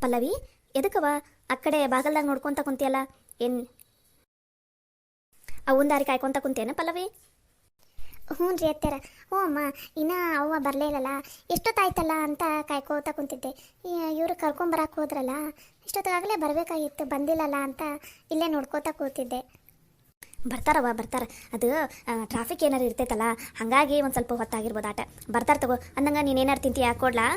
ಪಲ್ಲವಿ ಎದಕ್ಕವ ಆ ಕಡೆ ಬಾಗಲ್ದಾಗ ನೋಡ್ಕೊಂತ ಕುಂತಿಯಲ್ಲ ಏನು ಅವನ ದಾರಿ ಕಾಯ್ಕೊಂತ ಕುಂತೇನ ಪಲ್ಲವಿ? ಹ್ಞೂ ರೀ ಅತ್ಯಾರ. ಹ್ಞೂ ಅಮ್ಮ, ಇನ್ನೂ ಅವ್ವ ಬರಲೇ ಇಲ್ಲಲ್ಲ, ಎಷ್ಟೊತ್ತಾಯ್ತಲ್ಲ ಅಂತ ಕಾಯ್ಕೋತ ಕುಂತಿದ್ದೆ. ಇವರು ಕರ್ಕೊಂಬರಕ್ಕೆ ಹೋದ್ರಲ್ಲ, ಇಷ್ಟೊತ್ತಾಗಲೇ ಬರಬೇಕಾಗಿತ್ತು, ಬಂದಿಲ್ಲಲ್ಲ ಅಂತ ಇಲ್ಲೇ ನೋಡ್ಕೋತಾ ಕೂತಿದ್ದೆ. ಬರ್ತಾರವ ಬರ್ತಾರ. ಅದು ಟ್ರಾಫಿಕ್ ಏನಾರು ಇರ್ತೈತಲ್ಲ, ಹಾಗಾಗಿ ಒಂದು ಸ್ವಲ್ಪ ಹೊತ್ತಾಗಿರ್ಬೋದು ಆಟ. ಬರ್ತಾರ ತಗೋ. ಅಂದಂಗ ನೀನೇನಾರು ತಿಂತೀಯ ಕೊಡ್ಲಾ?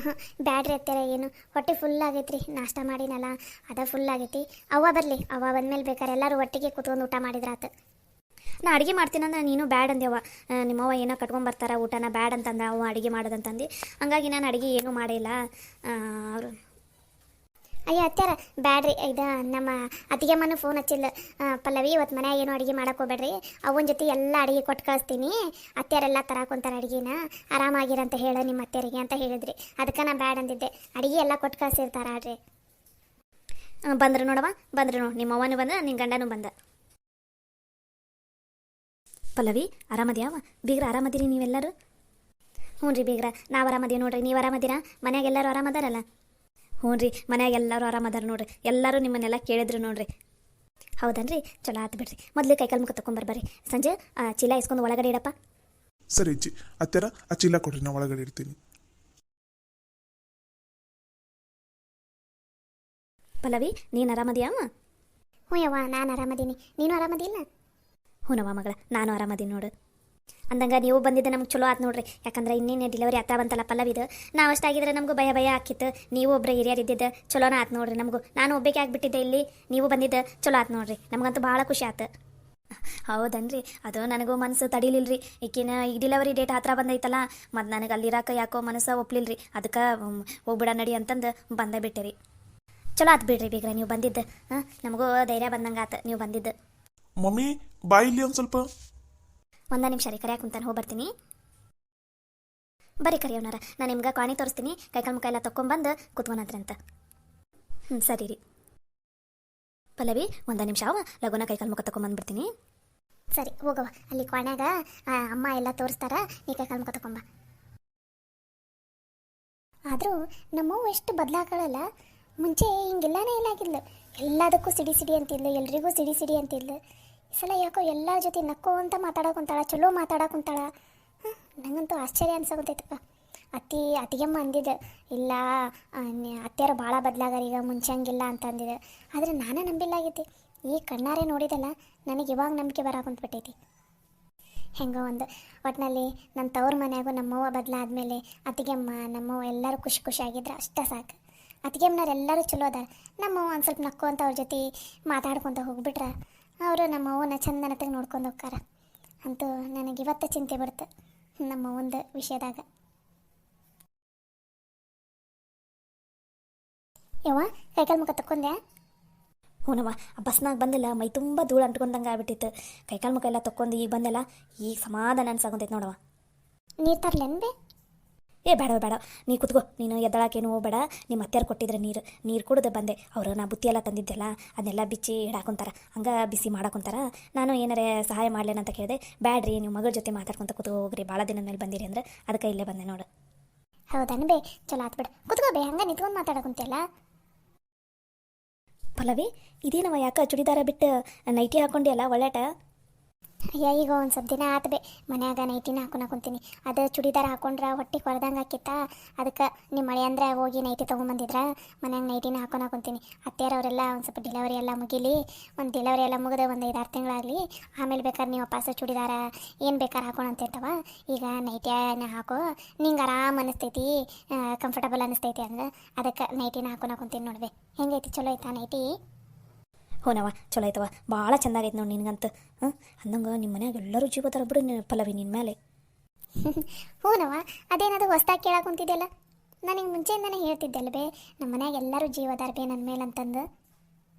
ಹಾಂ ಬ್ಯಾಡ್ರಿ ಅತ್ಯಾರ, ಏನು ಹೊಟ್ಟೆ ಫುಲ್ ಆಗೈತ್ರಿ, ನಾಷ್ಟ ಮಾಡಿನಲ್ಲ ಅದ ಫುಲ್ ಆಗೈತಿ. ಅವ್ವ ಬರಲಿ, ಅವ್ವ ಬಂದ್ಮೇಲೆ ಬೇಕಾರೆ ಎಲ್ಲರೂ ಒಟ್ಟಿಗೆ ಕೂತ್ಕೊಂಡು ಊಟ ಮಾಡಿದ್ರಾತು. ನಾ ಅಡುಗೆ ಮಾಡ್ತೀನಂದ್ರೆ ನೀನು ಬ್ಯಾಡ್ ಅಂದೇವ. ನಿಮ್ಮವ್ವ ಏನೋ ಕಟ್ಕೊಂಬರ್ತಾರ ಊಟನ ಬ್ಯಾಡ್ ಅಂತಂದ ಅವ ಅಡುಗೆ ಮಾಡೋದಂತಂದು. ಹಂಗಾಗಿ ನಾನು ಅಡುಗೆ ಏನೂ ಮಾಡಿಲ್ಲ. ಅವರು ಅಯ್ಯೋ ಅತ್ಯಾರ ಬ್ಯಾಡ್ರಿ, ಇದು ನಮ್ಮ ಅತ್ತಿಗೆಮ್ಮನೂ ಫೋನ್ ಹಚ್ಚಿಲ್ಲ. ಪಲ್ಲವಿ ಇವತ್ತು ಮನ್ಯಾಗ ಏನೋ ಅಡುಗೆ ಮಾಡಕ್ಕೆ ಹೋಗ್ಬೇಡ್ರಿ, ಅವನ ಜೊತೆ ಎಲ್ಲ ಅಡುಗೆ ಕೊಟ್ಟು ಕಳಿಸ್ತೀನಿ, ಅತ್ಯಾರೆಲ್ಲ ತರಾಕೊಂತಾರೆ ಅಡುಗೆನ, ಆರಾಮಾಗಿರಂತ ಹೇಳು ನಿಮ್ಮ ಅತ್ಯಾರಿಗೆ ಅಂತ ಹೇಳಿದ್ರಿ. ಅದಕ್ಕೆ ನಾ ಬ್ಯಾಡ್ ಅಂದಿದ್ದೆ. ಅಡುಗೆ ಎಲ್ಲ ಕೊಟ್ಟು ಕಳಿಸಿರ್ತಾರ್ರಿ. ಬಂದ್ರು ನೋಡವ, ಬಂದ್ರು ನೋಡಿ. ನಿಮ್ಮವ್ವನೂ ಬಂದ, ನಿನ್ನ ಗಂಡನೂ ಬಂದ. ಪಲ್ಲವಿ ಆರಾಮದ್ಯಾವ? ಬೀಗ್ರ ಆರಾಮದಿರಿ ನೀವೆಲ್ಲರೂ? ಹ್ಞೂ ರೀ ಬೀಗ್ರ, ನಾವು ಆರಾಮದೀವಿ ನೋಡ್ರಿ. ನೀವು ಆರಾಮದಿರಾ? ಮನ್ಯಾಗ ಎಲ್ಲರೂ ಆರಾಮದಾರಲ್ಲ? ಹ್ಞೂ ರೀ, ಮನ್ಯಾಗ ಎಲ್ಲರೂ ಆರಾಮದಾರ ನೋಡ್ರಿ. ಎಲ್ಲರೂ ನಿಮ್ಮನ್ನೆಲ್ಲ ಕೇಳಿದ್ರು ನೋಡ್ರಿ. ಹೌದನ್ರಿ, ಚಲೋ ಆತು ಬಿಡ್ರಿ. ಮೊದಲು ಕೈಕಾಲು ಮುಖ ತಗೊಂಬರ್ಬರ್ರಿ. ಸಂಜೆ ಚೀಲ ಇಸ್ಕೊಂಡು ಒಳಗಡೆ ಇಡಪ್ಪ. ಸರಿ ಅಜ್ಜಿ. ಅತ್ಯಾರ ಆ ಚೀಲ ಕೊಡ್ರಿ, ನಾ ಒಳಗಡೆ ಇಡ್ತೀನಿ. ಪಲ್ಲವಿ ನೀನು ಆರಾಮದಿಯಾವ? ಹ್ಞೂ ಯವ್ವ, ನಾನು ಆರಾಮದೀನಿ. ನೀನು ಆರಾಮದಿಲ್ಲ? ಹ್ಞೂನವ್ವ ಮಗಳ, ನಾನು ಆರಾಮದೀನಿ ನೋಡು. ಅಂದಂಗ ನೀವು ಬಂದಿದ್ದೆ ನಮ್ಗೆ ಚಲೋ ಆತು ನೋಡ್ರಿ. ಯಾಕಂದ್ರೆ ಇನ್ನೇನು ಡೆಲಿವರಿ ಆಗ್ತಾ ಬಂತಲ್ಲ ಪಲ್ಲವಿದು. ನಾವು ಅಷ್ಟಾಗಿದ್ರೆ ನಮಗೂ ಭಯ ಆಕಿತ್ತು. ನೀವು ಒಬ್ಬರು ಹಿರಿಯರು ಇದ್ದಿದ್ದು ಚಲೋನ ಆತು ನೋಡ್ರಿ. ನಮಗೂ ನಾನು ಒಬ್ಬಕ್ಕೆ ಆಗಿಬಿಟ್ಟಿದ್ದೆ ಇಲ್ಲಿ, ನೀವು ಬಂದಿದ್ದು ಚಲೋ ಆತು ನೋಡ್ರಿ. ನಮಗಂತೂ ಭಾಳ ಖುಷಿ ಆತು. ಹೌದನ್ರಿ, ಅದು ನನಗೂ ಮನಸ್ಸು ತಡಿಲಿಲ್ರಿ. ಈಕಿನ ಈ ಡೆಲಿವರಿ ಡೇಟ್ ಹತ್ರ ಬಂದೈತಲ್ಲ, ಮತ್ತು ನನಗೆ ಅಲ್ಲಿರಾಕ ಯಾಕೋ ಮನಸ್ಸು ಒಪ್ಲಿಲ್ರಿ. ಅದಕ್ಕೆ ಹೋಗ್ಬಿಡ ನಡಿ ಅಂತಂದು ಬಂದೇ ಬಿಟ್ಟೆ ರೀ. ಚಲೋ ಆತು ಬಿಡ್ರಿ ಬೀಗ್ರ ನೀವು ಬಂದಿದ್ದು. ನಮಗೂ ಧೈರ್ಯ ಬಂದಂಗೆ ಆತು ನೀವು ಬಂದಿದ್ದು. ಮಮ್ಮಿ ಬಾ ಇಲ್ಲಿ ಒಂದು ಸ್ವಲ್ಪ. ಒಂದ ನಿಮಿಷ ರೀ, ಕರೆಯಾಕ ಕುಂತಾನೆ, ಹೋಗಿ ಬರ್ತೀನಿ. ಬರೀ ಕರಿಯವನಾರ, ನಾನು ನಿಮ್ಗೆ ಕಾಣಿ ತೋರಿಸ್ತೀನಿ. ಕೈಕಾಲು ಮುಖ ಎಲ್ಲ ತೊಗೊಂಬಂದು ಕುತ್ಕೊಳತ್ರಂತ. ಸರಿ ರೀ. ಪಲ್ಲವಿ ಒಂದ ನಿಮಿಷ ಅವ ಲಗುನ ಕೈಕಾಲು ಮುಖ ತೊಗೊಂಬಂದ್ಬಿಡ್ತೀನಿ. ಸರಿ ಹೋಗವ, ಅಲ್ಲಿ ಕ್ವಾಣ್ಯಾಗ ಅಮ್ಮ ಎಲ್ಲ ತೋರಿಸ್ತಾರ, ನೀ ಕೈಕಾಲು ಮುಖ ತಗೊಂಬ. ಆದರೂ ನಮ್ಮವ್ವ ಎಷ್ಟು ಬದಲಾಗಳಲ್ಲ. ಮುಂಚೆ ಹಿಂಗೆಲ್ಲಾನೇ ಏನಾಗಿಲ್ಲ, ಎಲ್ಲದಕ್ಕೂ ಸಿಡಿ ಸಿಡಿ ಅಂತಿದ್ಲು, ಎಲ್ರಿಗೂ ಸಿಡಿ ಸಿಡಿ ಅಂತಿದ್ಲು. ಈ ಸಲ ಯಾಕೋ ಎಲ್ಲರ ಜೊತೆ ನಕ್ಕೋ ಅಂತ ಮಾತಾಡೋಕುಂತಾಳ, ಚಲೋ ಮಾತಾಡೋಕುಂತಾಳ. ನಂಗಂತೂ ಆಶ್ಚರ್ಯ ಅನ್ಸೋಕಂತೈತಪ್ಪ. ಅತ್ತಿಗೆಮ್ಮ ಅಂದಿದ್ದೆ, ಇಲ್ಲ ಅತ್ತೆಯರು ಭಾಳ ಬದಲಾಗಾರ ಈಗ, ಮುಂಚೆ ಹಂಗಿಲ್ಲ ಅಂತ ಅಂದಿದ್ದೆ. ಆದರೆ ನಾನೇ ನಂಬಿಲ್ಲಾಗಿದ್ದೆ. ಈ ಕಣ್ಣಾರೆ ನೋಡಿದಲ್ಲ, ನನಗೆ ಇವಾಗ ನಂಬಿಕೆ ಬರಾಕುಂತ್ಬಿಟ್ಟೈತಿ. ಹೆಂಗೋ ಒಂದು ಒಟ್ಟಿನಲ್ಲಿ ನನ್ನ ತವ್ರ ಮನೆಯಾಗೂ ನಮ್ಮವ್ವ ಬದಲಾದ್ಮೇಲೆ ಅತ್ತಿಗೆಮ್ಮ ನಮ್ಮವ್ವ ಎಲ್ಲರೂ ಖುಷಿ ಖುಷಿಯಾಗಿದ್ರೆ ಅಷ್ಟೇ ಸಾಕು. ಅತ್ತಿಗೆಮ್ಮನವ್ರು ಎಲ್ಲರೂ ಚಲೋ ಅದಾರ. ನಮ್ಮವ್ವ ಒಂದು ಸ್ವಲ್ಪ ನಕ್ಕೊಂತ ಅವ್ರ ಜೊತೆ ಮಾತಾಡ್ಕೊತ ಹೋಗ್ಬಿಟ್ರೆ ಅವರು ನಮ್ಮವ್ವನ ಚಂದನತೆಗೆ ನೋಡ್ಕೊಂಡು ಹೋಗ್ತಾರ. ಅಂತೂ ನನಗೆ ಇವತ್ತು ಚಿಂತೆ ಬಿಡ್ತು ನಮ್ಮ ಒಂದು ವಿಷಯದಾಗ. ಯವ್ವ ಕೈಕಾಲು ಮುಖ ತಕ್ಕೊಂಡೆ? ಹ್ಞೂನವ್ವ, ಬಸ್ನಾಗ ಬಂದಿಲ್ಲ, ಮೈ ತುಂಬ ಧೂಳು ಅಂಟ್ಕೊಂಡಂಗೆ ಆಗ್ಬಿಟ್ಟಿತ್ತು. ಕೈಕಾಲು ಮುಖ ಎಲ್ಲ ತೊಗೊಂಡು ಈಗ ಬಂದೆಲ್ಲ, ಈಗ ಸಮಾಧಾನ ಅನ್ಸಾಕೊಂತೈತೆ ನೋಡವ. ನೀರು ತರ್ಲೇನು ಬೇ? ಬೇಡ ಬೇಡ, ನೀ ಕುತ್ಕೋ. ನೀನು ಎದ್ದಳಾಕೇನು ಹೋಗ್ಬೇಡ. ನಿಮ್ಮ ಅತ್ತೆಯರು ಕೊಟ್ಟಿದ್ರೆ ನೀರು ಕುಡ್ದು ಬಂದೆ. ಅವರು ನಾ ಬುತ್ತಿ ಎಲ್ಲ ತಂದಿದ್ದೆಲ್ಲ ಅದನ್ನೆಲ್ಲ ಬಿಚ್ಚಿ ಇಡಾಕೊಂತಾರ, ಹಂಗೆ ಬಿಸಿ ಮಾಡಾಕೊಂತಾರ. ನಾನು ಏನಾರೇ ಸಹಾಯ ಮಾಡ್ಲೇನಂತ ಕೇಳಿದೆ. ಬ್ಯಾಡ್ರಿ, ನೀವು ಮಗಳ ಜೊತೆ ಮಾತಾಡ್ಕೊತ ಕೂತು ಹೋಗ್ರಿ, ಭಾಳ ದಿನದ ಮೇಲೆ ಬಂದಿರಿ ಅಂದ್ರೆ ಅದಕ್ಕೆ ಇಲ್ಲೇ ಬಂದೆ ನೋಡು. ಹೌದನ್ ಬೇ, ಚಲೋ ಆತ್ ಬಿಡು, ಕುತ್ಕೋ ಬೇ, ಹಂಗೆ ನಿಂತ್ಕೊಂಡು ಮಾತಾಡಕುಂತಿಯಲ್ಲ. ಪಲ್ಲವಿ ಇದೇನವ, ಯಾಕೆ ಚುಡಿದಾರ ಬಿಟ್ಟು ನೈಟಿ ಹಾಕೊಂಡಿಯಲ್ಲ, ಒಳ್ಳೆಟ? ಅಯ್ಯ ಈಗ ಒಂದು ಸ್ವಲ್ಪ ದಿನ ಆತ ಬೇ, ಮನ್ಯಾಗ ನೈಟಿನ ಹಾಕೊಂತೀನಿ. ಅದು ಚುಡಿದಾರ ಹಾಕೊಂಡ್ರೆ ಹೊಟ್ಟೆ ಕೊಡ್ದಂಗೆ ಆಕಿತ್ತ. ಅದಕ್ಕೆ ನಿಮ್ಮ ಮಳೆ ಅಂದ್ರೆ ಹೋಗಿ ನೈಟಿ ತೊಗೊಂಬಂದಿದ್ರ, ಮನ್ಯಾಗ ನೈಟಿನ ಹಾಕೊಂತೀನಿ. ಅತ್ತೆಯರವರೆಲ್ಲ ಒಂದು ಸ್ವಲ್ಪ ಡೆಲಿವರಿ ಎಲ್ಲ ಮುಗಿಲಿ, ಒಂದು ಡೆಲಿವರಿ ಎಲ್ಲ ಮುಗಿದ ಒಂದು 5-6 ತಿಂಗಳಾಗಲಿ, ಆಮೇಲೆ ಬೇಕಾದ್ರೆ ನೀವು ವಾಪಸ್ ಚುಡಿದಾರ ಏನು ಬೇಕಾದ್ರೆ ಹಾಕೊಂಡಂತಿರ್ತವ. ಈಗ ನೈಟಿನ ಹಾಕೋ, ನಿಂಗೆ ಆರಾಮ್ ಅನ್ನಿಸ್ತೈತಿ, ಕಂಫರ್ಟಬಲ್ ಅನ್ನಿಸ್ತೈತಿ ಅಂದ್ರೆ ಅದಕ್ಕೆ ನೈಟಿನ ಹಾಕೊಂತೀನಿ ನೋಡ್ಬೇ. ಹೆಂಗೈತಿ, ಚಲೋ ಐತಾ ನೈಟಿ? ಹ್ಞೂನವ, ಚಲೋ ಐತವ, ಭಾಳ ಚೆಂದಾಗೈತೆ ನೋಡಿ ನಿನಗಂತೂ. ಅಂದಂಗೆ ನಿಮ್ಮ ಮನ್ಯಾಗ ಎಲ್ಲರೂ ಜೀವತಾರ ಬಿಡು ಪಲ್ಲವಿ ನಿನ್ನ ಮೇಲೆ. ಹ್ಞೂನವ, ಅದೇನದು ಹೊಸ್ದಾಗಿ ಕೇಳಾಕುಂತಿದ್ದೆಲ್ಲ, ನನಗೆ ಮುಂಚೆಯಿಂದನೇ ಹೇಳ್ತಿದ್ದೆಲ್ಲ ಬೇ, ನಮ್ಮ ಮನ್ಯಾಗ ಎಲ್ಲರೂ ಜೀವದಾರ ಬೇ ನನ್ನ ಮೇಲೆ ಅಂತಂದು.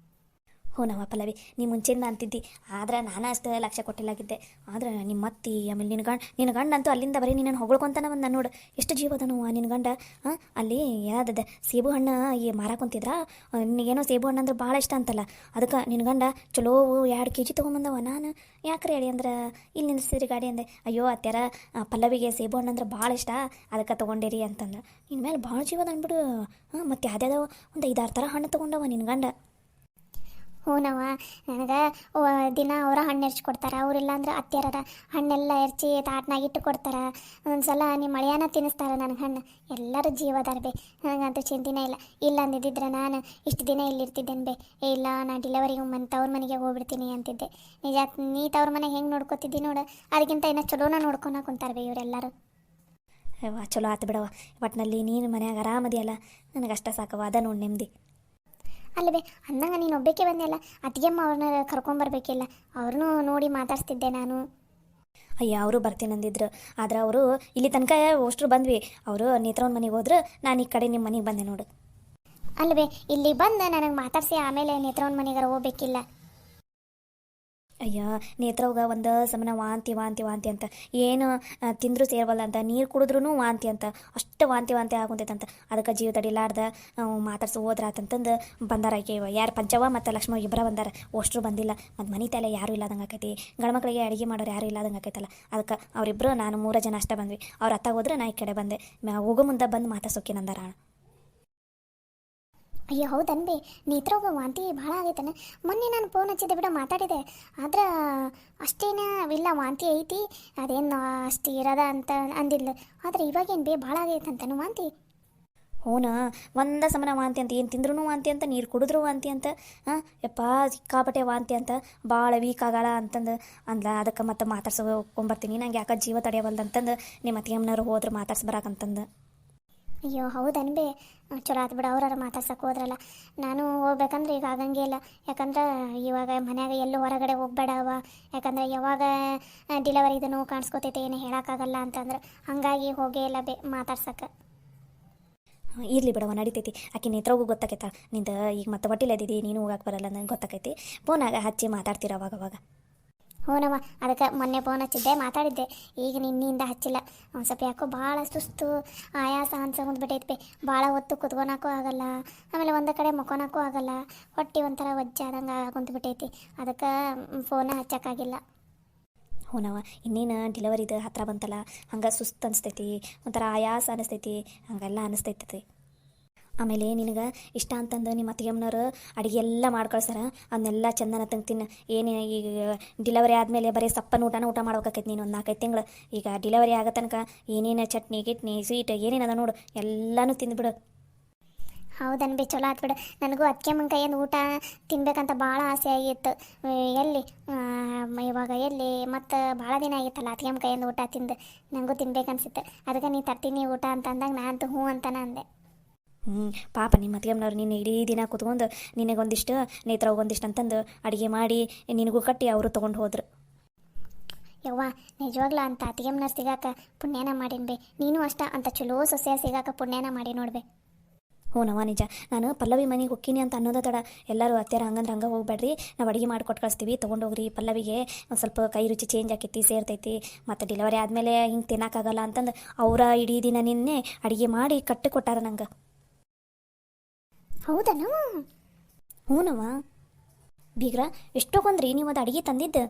ಹ್ಞೂನವ್ವ ಪಲ್ಲವಿ, ನೀ ಮುಂಚೆಯಿಂದ ಅಂತಿದ್ದಿ, ಆದ್ರೆ ನಾನು ಅಷ್ಟು ಲಕ್ಷ್ಯ ಕೊಟ್ಟಿಲ್ಲಾಗಿದ್ದೆ. ಆದ್ರೆ ನಿಮ್ಮ ಅತ್ತಿ ಆಮೇಲೆ ನಿನ್ನ ಗಂಡ ಅಂತೂ ಅಲ್ಲಿಂದ ಬರೀ ನಿನ್ನನ್ನು ಹೊಗಳ್ಕೊಂತಾನೆ ಬಂದ ನೋಡು. ಎಷ್ಟು ಜೀವದನವ ನಿನ್ನ ಗಂಡ. ಅಲ್ಲಿ ಯಾವ್ದದ ಸೇಬು ಹಣ್ಣು ಈ ಮಾರಾಕೊಂತಿದ್ರ, ನಿನಗೇನೋ ಸೇಬು ಹಣ್ಣು ಅಂದ್ರೆ ಭಾಳ ಇಷ್ಟ ಅಂತಲ್ಲ, ಅದಕ್ಕೆ ನಿನ್ನ ಗಂಡ ಚಲೋ 2 kg ತೊಗೊಂಬಂದವ. ನಾನು ಯಾಕ್ರಿ ಹೇಳಿ ಅಂದ್ರೆ ಇಲ್ಲಿ ನಿಲ್ಲಿಸಿದ್ರಿ ಗಾಡಿ ಅಂದೆ. ಅಯ್ಯೋ ಅತ್ಯಾರ, ಪಲ್ಲವಿಗೆ ಸೇಬು ಹಣ್ಣು ಅಂದ್ರೆ ಭಾಳ ಇಷ್ಟ, ಅದಕ್ಕೆ ತೊಗೊಂಡಿರಿ ಅಂತಂದ್ರೆ. ನಿನ್ನ ಮೇಲೆ ಭಾಳ ಜೀವದ ಅಂದ್ಬಿಡು. ಮತ್ತು ಯಾವ್ದಾವ ಒಂದು 5-6 ಥರ ಹಣ್ಣು ತೊಗೊಂಡವ ನಿನ್ನ ಗಂಡ. ಹೂನವ್ವ, ನನಗೆ ದಿನ ಅವರ ಹಣ್ಣು ಹೆರ್ಚಿ ಕೊಡ್ತಾರೆ. ಅವರಿಲ್ಲ ಅಂದ್ರೆ ಅತ್ತೆಯರ ಹಣ್ಣೆಲ್ಲ ಹೆರ್ಚಿ ತಾಟ್ನಾಗಿಟ್ಟು ಕೊಡ್ತಾರೆ. ಒಂದ್ಸಲ ನಿಮ್ಮ ಮಳೆಯನ್ನ ತಿನ್ನಿಸ್ತಾರೆ ನನಗೆ ಹಣ್ಣು. ಎಲ್ಲರೂ ಜೀವದಾರ ಬೇ, ನನಗಂತೂ ಚಿಂತೆನೇ ಇಲ್ಲ. ಇಲ್ಲ ಅಂದಿದ್ದಿದ್ರೆ ನಾನು ಇಷ್ಟು ದಿನ ಇಲ್ಲಿರ್ತಿದ್ದೇನೆ ಬೇ. ಇಲ್ಲ ನಾ ಡಿಲೆವರಿಗೆ ತವ್ರ ಮನೆಗೆ ಹೋಗ್ಬಿಡ್ತೀನಿ ಅಂತಿದ್ದೆ. ನಿಜ, ನೀ ತವ್ರ ಮನೆಗೆ ಹೆಂಗೆ ನೋಡ್ಕೊತಿದ್ದಿ ನೋಡು, ಅದಕ್ಕಿಂತ ಇನ್ನೂ ಚಲೋನ ನೋಡ್ಕೊಳ ಕುಂತಾರೆ ಬೇ ಇವರೆಲ್ಲರೂ. ಚಲೋ ಆತು ಬಿಡವ, ಒಟ್ಟಿನಲ್ಲಿ ನೀನು ಮನ್ಯಾಗ ಆರಾಮದಿಯಲ್ಲ, ನನಗಷ್ಟ ಸಾಕವ, ಅದ ನೋಡಿ ನೆಮ್ಮದಿ. ಅಲ್ಲವೇ ಅಂದಂಗೆ ನೀನು ಒಬ್ಬಕ್ಕೆ ಬಂದೆಲ್ಲ, ಅತ್ತಿಗೆಮ್ಮ ಅವ್ರನ್ನ ಕರ್ಕೊಂಬರ್ಬೇಕಿಲ್ಲ, ಅವ್ರನ್ನೂ ನೋಡಿ ಮಾತಾಡ್ಸ್ತಿದ್ದೆ ನಾನು. ಅಯ್ಯ ಅವರು ಬರ್ತೀನಂದಿದ್ರು, ಆದ್ರೆ ಅವರು ಇಲ್ಲಿ ತನಕ ಅಷ್ಟ್ರು ಬಂದ್ವಿ. ಅವರು ನೇತ್ರವನ ಮನೆಗೆ ಹೋದ್ರು, ನಾನು ಈ ಕಡೆ ನಿಮ್ಮ ಮನೆಗೆ ಬಂದೆ ನೋಡು. ಅಲ್ಲವೇ ಇಲ್ಲಿ ಬಂದು ನನಗೆ ಮಾತಾಡಿಸಿ ಆಮೇಲೆ ನೇತ್ರವನ ಮನೆಗಾರ ಹೋಗ್ಬೇಕಿಲ್ಲ. ಅಯ್ಯ ನೇತ್ರವ್ಗ ಒಂದು ಸಮನ ವಾಂತಿ ವಾಂತಿ ವಾಂತಿ ಅಂತ, ಏನು ತಿಂದರೂ ಸೇರ್ಬಲ್ಲ ಅಂತ, ನೀರು ಕುಡಿದ್ರೂ ವಾಂತಿ ಅಂತ, ಅಷ್ಟು ವಾಂತಿ ವಾಂತಿ ಆಗುಂತೈತಂತ. ಅದಕ್ಕೆ ಜೀವ ತಡಿಲಾರ್ದ ಮಾತಾಡ್ಸಿ ಹೋದ್ರಾತಂತಂದು ಬಂದಾರ. ಆಕೆ ಯಾರು ಪಂಚವ ಮತ್ತು ಲಕ್ಷ್ಮ ಇಬ್ಬರ ಬಂದಾರ, ಅಷ್ಟರು ಬಂದಿಲ್ಲ. ಮತ್ತು ಮನೆ ತಲೆ ಯಾರೂ ಇಲ್ಲದಂಗೆ ಆಕೈತಿ, ಗಂಡ್ಮಕ್ಳಿಗೆ ಅಡುಗೆ ಮಾಡೋರು ಯಾರೂ ಇಲ್ಲದಂಗೆ ಆಕೈತಲ್ಲ. ಅದಕ್ಕೆ ಅವರಿಬ್ಬರು ನಾನು 3 ಜನ ಅಷ್ಟೇ ಬಂದ್ವಿ. ಅವ್ರ ಅತ್ತ ಹೋದ್ರೆ ನಾ ಈ ಕಡೆ ಬಂದೆ. ಹೋಗೋ ಮುಂದೆ ಬಂದು ಮಾತಾಡ್ಸೋಕೇನಂದಾರ. ಅಯ್ಯೋ ಹೌದನ್ಬಿ, ನೇತ್ರೋಗ ವಾಂತಿ ಭಾಳ ಆಗೈತನ. ಮೊನ್ನೆ ನಾನು ಫೋನ್ ಹಚ್ಚಿದ್ದೆ ಬಿಡ, ಮಾತಾಡಿದೆ. ಆದ್ರೆ ಅಷ್ಟೇನ ಇಲ್ಲ, ವಾಂತಿ ಐತಿ, ಅದೇನು ಅಷ್ಟು ಇರೋದ ಅಂತ ಅಂದಿದ್ಲು. ಆದರೆ ಇವಾಗೇನು ಬೇ ಭಾಳ ಆಗೈತಂತನು ವಾಂತಿ. ಹೂನಾ, ಒಂದ ಸಮನ ವಾಂತಿ ಅಂತ, ಏನು ತಿಂದ್ರೂ ವಾಂತಿ ಅಂತ, ನೀರು ಕುಡಿದ್ರೂ ವಾಂತಿ ಅಂತ. ಯಪ್ಪ ಸಿಕ್ಕಾಪಟ್ಟೆ ವಾಂತಿ ಅಂತ, ಭಾಳ ವೀಕ್ ಆಗಲ್ಲ ಅಂತಂದು ಅಂದ್ಲ. ಅದಕ್ಕೆ ಮತ್ತೆ ಮಾತಾಡ್ಸ್ಕೊಂಬರ್ತೀನಿ, ನಂಗೆ ಯಾಕೆ ಜೀವ ತಡೆಯವಲ್ದಂತಂದು ನಿಮ್ಮ ಅತ್ತಿಗೆಮ್ಮನವ್ರು ಹೋದ್ರೆ ಮಾತಾಡ್ಸ್ಬರಾಕಂತಂದು. ಅಯ್ಯೋ ಹೌದನ್ಬೇ, ಚಲೋ ಆತು ಬಿಡ, ಅವ್ರಾರ ಮಾತಾಡ್ಸಕ್ಕೆ ಹೋದ್ರಲ್ಲ. ನಾನು ಹೋಗ್ಬೇಕಂದ್ರೆ ಈಗ ಆಗಂಗೆ ಇಲ್ಲ. ಯಾಕಂದ್ರೆ ಇವಾಗ ಮನ್ಯಾಗ ಎಲ್ಲೂ ಹೊರಗಡೆ ಹೋಗ್ಬೇಡವ, ಯಾಕಂದ್ರೆ ಯಾವಾಗ ಡಿಲೆವರಿದು ನೋವು ಕಾಣಿಸ್ಕೊತೈತೆ ಏನು ಹೇಳೋಕ್ಕಾಗಲ್ಲ ಅಂತಂದ್ರೆ, ಹಾಗಾಗಿ ಹೋಗೇ ಇಲ್ಲ ಬೇ ಮಾತಾಡ್ಸಕ್ಕೆ. ಇರಲಿ ಬಿಡವ, ನಡಿತೈತಿ. ಆಕೆ ನೇತ್ರಗೂ ಗೊತ್ತಾಕೈತ ನಿಂದ ಈಗ ಮತ್ತೆ ಹೊಟ್ಟಿಲ್ಲದಿದ್ದಿ, ನೀನು ಹೋಗಕ್ಕೆ ಬರಲ್ಲ ನಂಗೆ ಗೊತ್ತಾಕೈತಿ. ಫೋನಾಗ ಹಚ್ಚಿ ಮಾತಾಡ್ತೀರ ಅವಾಗವಾಗ. ಹ್ಞೂನವ್ವ, ಅದಕ್ಕೆ ಮೊನ್ನೆ ಫೋನ್ ಹಚ್ಚಿದ್ದೆ, ಮಾತಾಡಿದ್ದೆ. ಈಗ ನಿನ್ನಿಂದ ಹಚ್ಚಿಲ್ಲ. ಒಂದು ಸ್ವಲ್ಪ ಯಾಕೋ ಭಾಳ ಸುಸ್ತು ಆಯಾಸ ಅನ್ಸ್ಕೊಂಡ್ಬಿಟ್ಟೈತೆ ಬೇ. ಭಾಳ ಹೊತ್ತು ಕುತ್ಕೊಳಕ್ಕೂ ಆಗಲ್ಲ, ಆಮೇಲೆ ಒಂದು ಕಡೆ ಮಕ್ಕೊಳಕ್ಕೂ ಆಗಲ್ಲ, ಹೊಟ್ಟೆ ಒಂಥರ ವಜ್ಜಾದಂಗೆ ಕುಂತ್ಬಿಟ್ಟೈತಿ. ಅದಕ್ಕೆ ಫೋನ ಹಚ್ಚೋಕ್ಕಾಗಿಲ್ಲ. ಹೂನವ, ಇನ್ನೇನು ಡಿಲೆವರಿದು ಹತ್ರ ಬಂತಲ್ಲ, ಹಂಗೆ ಸುಸ್ತು ಅನಿಸ್ತೈತಿ, ಒಂಥರ ಆಯಾಸ ಅನಿಸ್ತೈತಿ, ಹಂಗೆಲ್ಲ ಅನಿಸ್ತೈತಿ. ಆಮೇಲೆ ನಿನಗೆ ಇಷ್ಟ ಅಂತಂದು ನಿಮ್ಮ ಅತ್ತಿಗೆಮ್ಮನವ್ರು ಅಡುಗೆ ಎಲ್ಲ ಮಾಡ್ಕಳ್ಸಾರ, ಅದನ್ನೆಲ್ಲ ಚಂದನ ತಿನ್ನು. ಏನು ಈಗ ಡಿಲೆವರಿ ಆದಮೇಲೆ ಬರೀ ಸಪ್ಪನ ಊಟ ಮಾಡ್ಬೇಕಾಕೈತಿ ನೀನು ಒಂದು 4-5 ತಿಂಗಳು. ಈಗ ಡಿಲೆವರಿ ಆಗೋ ತನಕ ಏನೇನು ಚಟ್ನಿ ಗಿಟ್ನಿ ಸ್ವೀಟ್ ಏನೇನದ ನೋಡು ಎಲ್ಲನೂ ತಿಂದುಬಿಡು. ಹೌದನ್ಬಿ, ಚಲೋ ಆತು ಬಿಡು. ನನಗೂ ಅತ್ತಿಗೆಮ್ಮನ ಕೈಯಿಂದ ಊಟ ತಿನ್ಬೇಕಂತ ಭಾಳ ಆಸೆ ಆಗಿತ್ತು. ಇವಾಗ ಎಲ್ಲಿ ಮತ್ತು ಭಾಳ ದಿನ ಆಗಿತ್ತಲ್ಲ ಅತ್ತಿಗೆಮ್ಮನ ಕೈಯಿಂದ ಊಟ ತಿಂದು, ನನಗೂ ತಿನ್ಬೇಕನ್ಸಿತ್ತು. ಅದಕ್ಕೆ ನೀ ತರ್ತೀನಿ ಊಟ ಅಂತಂದಾಗ ನಾನು ಹ್ಞೂ ಅಂತಾನೆ ಅಂದೆ. ಪಾಪ ನಿಮ್ಮ ಅತ್ತಿಗೆಮ್ಮನವ್ರು ನಿನ್ನೆ ಇಡೀ ದಿನ ಕೂತ್ಕೊಂಡು ನಿನಗೊಂದಿಷ್ಟು ನೇತ್ರಗೊಂದಿಷ್ಟು ಅಂತಂದು ಅಡುಗೆ ಮಾಡಿ ನಿನಗೂ ಕಟ್ಟಿ ಅವರು ತೊಗೊಂಡು ಹೋದ್ರು. ಯವ್ವ ನಿಜವಾಗ್ಲೂ ಅಂತ ಅತ್ತಿಗೆಮ್ಮನವ್ರು ಸಿಗಾಕ ಪುಣ್ಯನ ಮಾಡೀನಿ ಬೇ. ನೀನು ಅಷ್ಟ ಅಂತ ಚಲೋ ಸೊಸೆಯ ಸಿಗಾಕ ಪುಣ್ಯನ ಮಾಡಿ ನೋಡ್ಬೇ. ಹ್ಞೂನವ ನಿಜ. ನಾನು ಪಲ್ಲವಿ ಮನೆಗೆ ಹೋಗ್ತೀನಿ ಅಂತ ಅನ್ನೋದ ತಡ ಎಲ್ಲರೂ ಅತ್ಯಾರ ಹಂಗೆ ಹೋಗ್ಬೇಡ್ರಿ, ನಾವು ಅಡುಗೆ ಮಾಡಿಕೊಟ್ಟು ಕಳಿಸ್ತೀವಿ, ತೊಗೊಂಡೋಗ್ರಿ. ಪಲ್ಲವಿಗೆ ಒಂದು ಸ್ವಲ್ಪ ಕೈ ರುಚಿ ಚೇಂಜ್ ಆಕೈತಿ, ಸೇರ್ತೈತಿ, ಮತ್ತು ಡೆಲಿವರಿ ಆದಮೇಲೆ ಹಿಂಗೆ ತಿನ್ನೋಕ್ಕಾಗಲ್ಲ ಅಂತಂದು ಅವರ ಇಡೀ ದಿನ ನಿನ್ನೆ ಅಡುಗೆ ಮಾಡಿ ಕಟ್ಟಿ ಕೊಟ್ಟಾರ ನಂಗೆ. ಹೌದನು? ಹ್ಞೂನವ. ಬೀಗ್ರ ಎಷ್ಟೊಂದ್ರಿ ನೀವು ಅದು ಅಡುಗೆ ತಂದಿದ್ದು?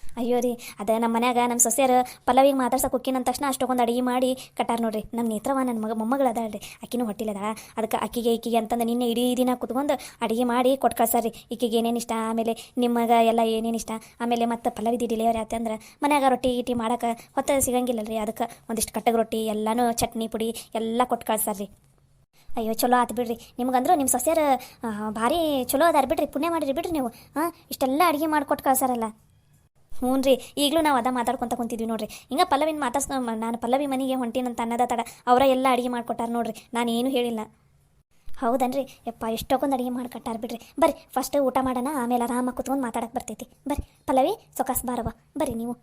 ಅಯ್ಯೋ ರೀ, ಅದು ನಮ್ಮ ಮನ್ಯಾಗ ನಮ್ಮ ಸೊಸೆಯರು ಪಲ್ಲವಿಗೆ ಮಾತಾಡ್ಸಕ್ಕೆ ಹೋಗ್ಕಿನ ಅಂದ ತಕ್ಷಣ ಅಷ್ಟೊಂದು ಅಡುಗೆ ಮಾಡಿ ಕಟ್ಟಾರ ನೋಡ್ರಿ. ನಮ್ಮ ನೇತ್ರವ ನನ್ನ ಮೊಮ್ಮಗಳು ಅದಾಳ್ರಿ, ಆಕಿನೂ ಹೊಟ್ಟಿಲ್ಲದ. ಅದಕ್ಕೆ ಈಕಿಗೆ ಅಂತಂದು ನಿನ್ನೆ ಇಡೀ ದಿನ ಕುತ್ಕೊಂಡು ಅಡುಗೆ ಮಾಡಿ ಕೊಟ್ಟು ಕಳ್ಸಾರಿ. ಈಕಿಗೆ ಏನೇನು ಇಷ್ಟ, ಆಮೇಲೆ ನಿಮಗೆ ಎಲ್ಲ ಏನೇನು ಇಷ್ಟ, ಆಮೇಲೆ ಮತ್ತು ಪಲ್ಲವಿದು ಡೆಲಿವರಿ ಆಯ್ತಂದ್ರೆ ಮನ್ಯಾಗ ರೊಟ್ಟಿ ಗಿಟ್ಟಿ ಮಾಡೋಕೆ ಹೊತ್ತು ಸಿಗಂಗಿಲ್ಲ ರೀ. ಅದಕ್ಕೆ ಒಂದಿಷ್ಟು ಕಟ್ಟಗೆ ರೊಟ್ಟಿ ಎಲ್ಲನೂ ಚಟ್ನಿ ಪುಡಿ ಎಲ್ಲ ಕೊಟ್ಟು ಕಳ್ಸಾರಿ. ಅಯ್ಯೋ ಚಲೋ ಆತು ಬಿಡ್ರಿ, ನಿಮ್ಗಂದ್ರೂ ನಿಮ್ಮ ಸೊಸೆಯರು ಭಾರಿ ಚಲೋ ಅದಾರ ಬಿಡ್ರಿ, ಪುಣ್ಯ ಮಾಡಿರಿ ಬಿಡ್ರಿ ನೀವು. ಇಷ್ಟೆಲ್ಲ ಅಡುಗೆ ಮಾಡಿಕೊಟ್ಟು ಕಳ್ಸಾರಲ್ಲ. ಹ್ಞೂ ರೀ, ಈಗಲೂ ನಾವು ಅದ ಮಾತಾಡ್ಕೊತ ಕುಂತಿದ್ವಿ ನೋಡ್ರಿ. ಹಿಂಗೆ ಪಲ್ಲವಿನ ನಾನು ಪಲ್ಲವಿ ಮನೆಗೆ ಹೊಂಟೀನಂತ ಅನ್ನೋದ ತಡ ಅವರ ಎಲ್ಲ ಅಡುಗೆ ಮಾಡ್ಕೊಟ್ಟಾರ ನೋಡ್ರಿ, ನಾನು ಏನೂ ಹೇಳಿಲ್ಲ. ಹೌದನ್ರಿ, ಯಪ್ಪ ಎಷ್ಟೊಂದು ಅಡುಗೆ ಮಾಡ್ಕೊಟ್ಟಾರ ಬಿಡ್ರಿ. ಬರ್ರಿ ಫಸ್ಟ್ ಊಟ ಮಾಡೋಣ, ಆಮೇಲೆ ಆರಾಮಾಗಿ ಕುತ್ಕೊಂಡು ಮಾತಾಡಕ್ಕೆ ಬರ್ತೈತಿ. ಬರ್ರಿ ಪಲ್ಲವಿ ಸೊಕಾಸ್ ಬಾರವ, ಬರ್ರಿ ನೀವು.